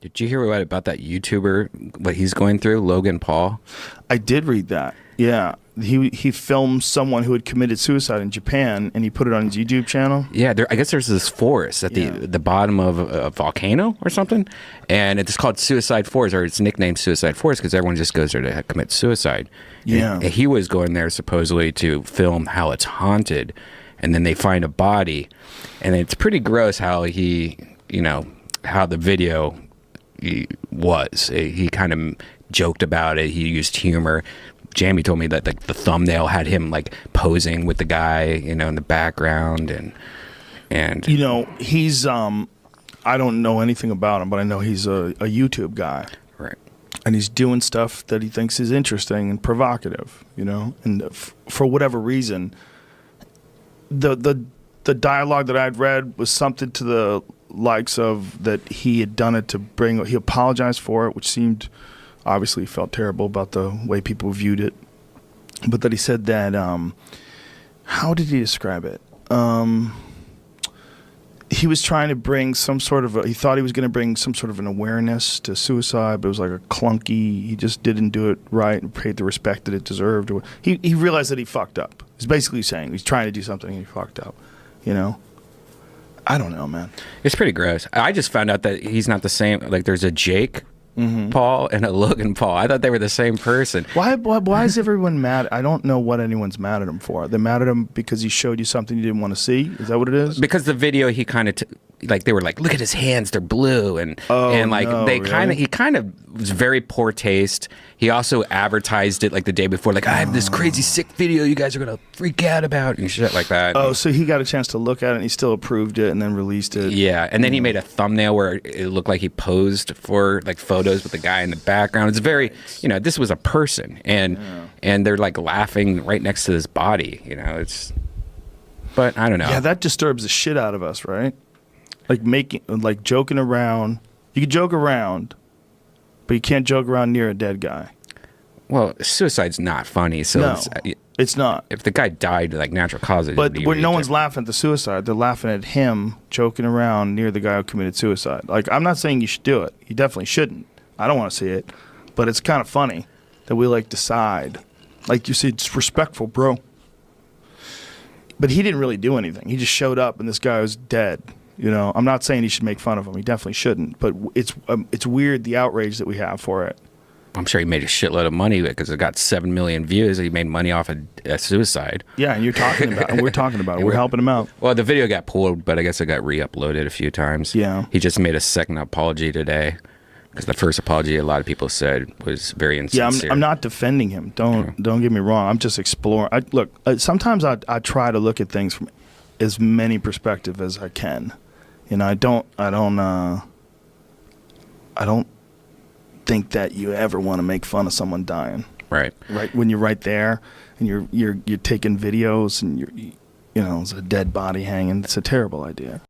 Did you hear about that YouTuber, what he's going through, Logan Paul? I did read that. Yeah. He filmed someone who had committed suicide in Japan, and he put it on his YouTube channel. Yeah, I guess there's this forest at the bottom of a volcano or something, and it's called Suicide Forest, or it's nicknamed Suicide Forest because everyone just goes there to commit suicide. Yeah. And he was going there supposedly to film how it's haunted, and then they find a body, and it's pretty gross how how the video was. He kind of joked about it. He used humor. Jamie told me that the thumbnail had him like posing with the guy, in the background, and he's I don't know anything about him, but I know he's a YouTube guy, right? And he's doing stuff that he thinks is interesting and provocative, and for whatever reason, the dialogue that I'd read was something to the likes of that he had done it he apologized for it, which seemed. Obviously, he felt terrible about the way people viewed it, but that he said that, how did he describe it? He was trying to bring some sort of he thought he was going to bring some sort of an awareness to suicide, but it was like a clunky, he just didn't do it right and paid the respect that it deserved. He realized that he fucked up. He's basically saying he's trying to do something and he fucked up, I don't know, man. It's pretty gross. I just found out that he's not the same. Like, there's a Jake Paul and a Logan Paul. I thought they were the same person. Why is everyone mad? I don't know what anyone's mad at him for. They're mad at him because he showed you something you didn't want to see? Is that what it is? Because the video, he kind of they were like, look at his hands, they're blue, he kind of was very poor taste. He also advertised it like the day before, like, I have this crazy sick video you guys are gonna freak out about and shit like that. Oh, so he got a chance to look at it and he still approved it and then released it. Yeah, and then he made a thumbnail where it looked like he posed for like photos with the guy in the background. It's very, this was a person, and they're like laughing right next to this body. But I don't know. Yeah, that disturbs the shit out of us, right? Like joking around. You can joke around, but you can't joke around near a dead guy. Well, suicide's not funny, so no, it's not. If the guy died like natural causes, but no one's laughing at the suicide. They're laughing at him joking around near the guy who committed suicide. Like, I'm not saying you should do it. You definitely shouldn't. I don't want to see it, but it's kind of funny that we decide. Like you said, it's respectful, bro. But he didn't really do anything. He just showed up, and this guy was dead. I'm not saying he should make fun of him. He definitely shouldn't. But it's weird, the outrage that we have for it. I'm sure he made a shitload of money because it got 7 million views. He made money off of suicide. Yeah, and you're talking about it. And we're talking about it. We're helping him out. Well, the video got pulled, but I guess it got re-uploaded a few times. Yeah. He just made a second apology today because the first apology a lot of people said was very insincere. Yeah, I'm not defending him. Don't get me wrong. I'm just exploring. Sometimes I try to look at things from as many perspectives as I can. I don't think that you ever want to make fun of someone dying. Right. Right when you're right there and you're taking videos and there's a dead body hanging. It's a terrible idea.